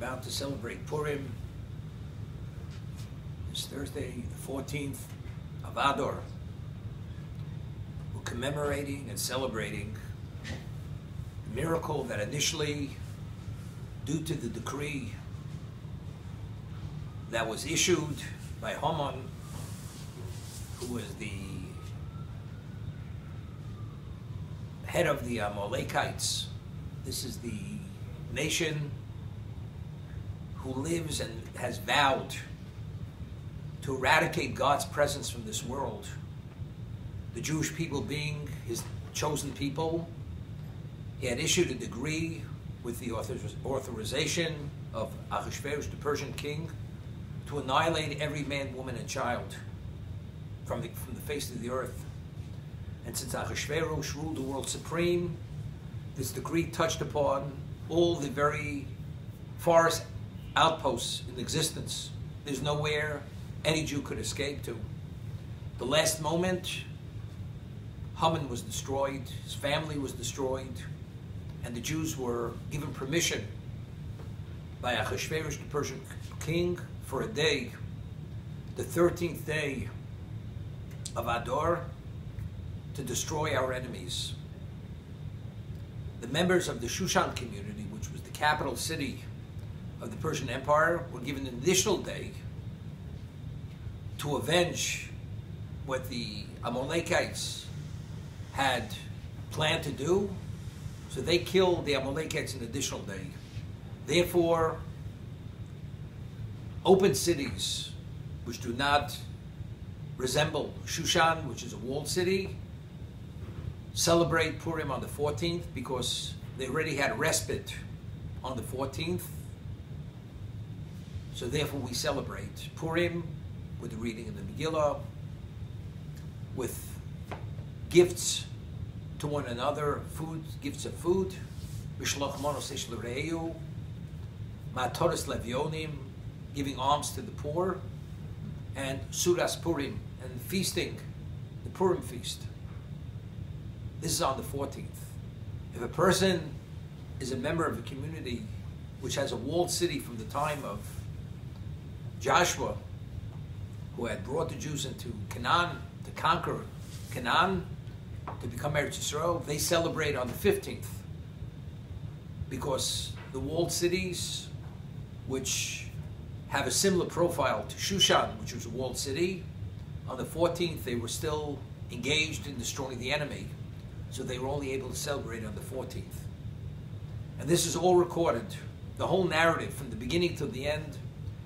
about to celebrate Purim. It's Thursday, the 14th of Adar. We're commemorating and celebrating a miracle that initially, due to the decree that was issued by Haman, who was the head of the Amalekites. This is the nation who lives and has vowed to eradicate God's presence from this world. The Jewish people being his chosen people, he had issued a decree with the authorization of Ahasuerus, the Persian king, to annihilate every man, woman, and child from the face of the earth. And since Ahasuerus ruled the world supreme, this decree touched upon all the very farthest outposts in existence. There's nowhere any Jew could escape to. The last moment, Haman was destroyed, his family was destroyed, and the Jews were given permission by Ahasuerus, the Persian king, for a day, the 13th day of Adar, to destroy our enemies. The members of the Shushan community, which was the capital city of the Persian Empire, were given an additional day to avenge what the Amalekites had planned to do. So they killed the Amalekites an additional day. Therefore, open cities which do not resemble Shushan, which is a walled city, celebrate Purim on the 14th because they already had respite on the 14th. So therefore we celebrate Purim with the reading of the Megillah, with gifts to one another, food, gifts of food, Mishloach Manos Ish L'Re'eu, Matoris Levionim, giving alms to the poor, and Sudas Purim, and feasting, the Purim feast. This is on the 14th. If a person is a member of a community which has a walled city from the time of Joshua, who had brought the Jews into Canaan to conquer Canaan, to become Eretz Yisrael, they celebrate on the 15th, because the walled cities, which have a similar profile to Shushan, which was a walled city, on the 14th they were still engaged in destroying the enemy, so they were only able to celebrate on the 14th. And this is all recorded, the whole narrative from the beginning to the end,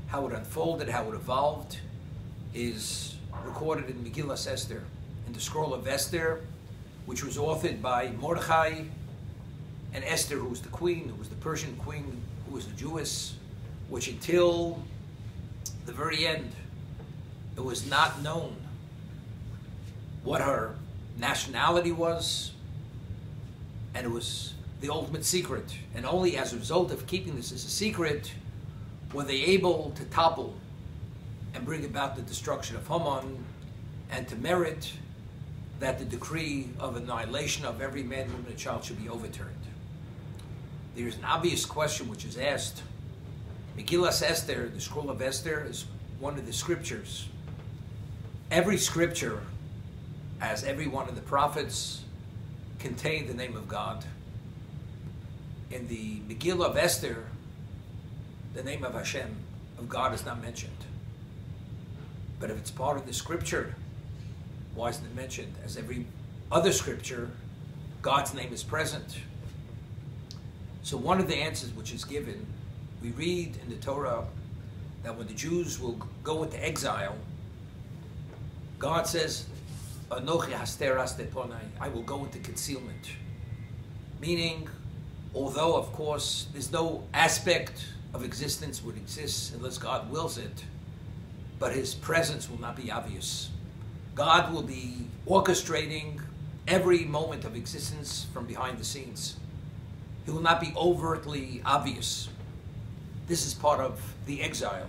how it unfolded, how it evolved, is recorded in Megillah Esther, in the scroll of Esther, which was authored by Mordechai and Esther, who was the queen, who was the Persian queen, who was the Jewess, which until the very end, it was not known what her nationality was, and it was the ultimate secret. And only as a result of keeping this as a secret were they able to topple and bring about the destruction of Haman, and to merit that the decree of annihilation of every man, woman, and child should be overturned. There is an obvious question which is asked. Megillah Esther, the scroll of Esther, is one of the scriptures. Every scripture, as every one of the prophets, contained the name of God. In the Megillah of Esther, the name of Hashem, of God, is not mentioned. But if it's part of the scripture, why isn't it mentioned? As every other scripture, God's name is present. So one of the answers which is given, we read in the Torah that when the Jews will go into exile, God says, Anochi haster aste ponai, I will go into concealment. Meaning, although of course there's no aspect of existence would exist unless God wills it, but his presence will not be obvious. God will be orchestrating every moment of existence from behind the scenes. He will not be overtly obvious. This is part of the exile.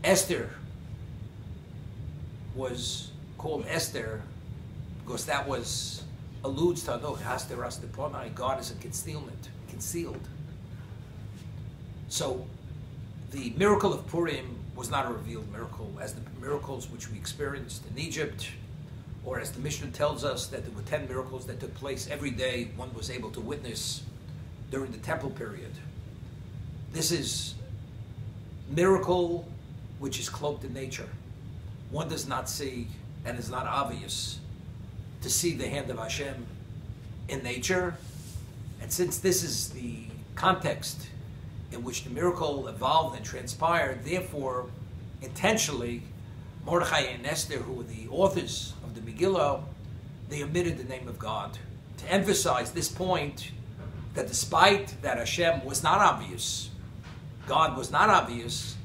Esther was called Esther because that was alludes to God is in concealment, concealed. So the miracle of Purim was not a revealed miracle as the miracles which we experienced in Egypt, or as the Mishnah tells us that there were 10 miracles that took place every day one was able to witness during the temple period. This is miracle which is cloaked in nature. One does not see, and is not obvious to see the hand of Hashem in nature. And since this is the context in which the miracle evolved and transpired, therefore, intentionally, Mordechai and Esther, who were the authors of the Megillah, they omitted the name of God to emphasize this point, that despite that Hashem was not obvious, God was not obvious,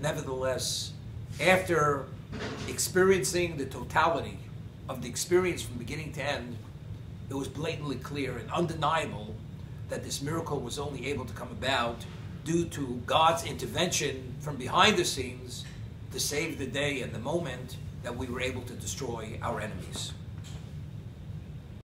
nevertheless, after experiencing the totality of the experience from beginning to end, it was blatantly clear and undeniable that this miracle was only able to come about due to God's intervention from behind the scenes to save the day and the moment that we were able to destroy our enemies.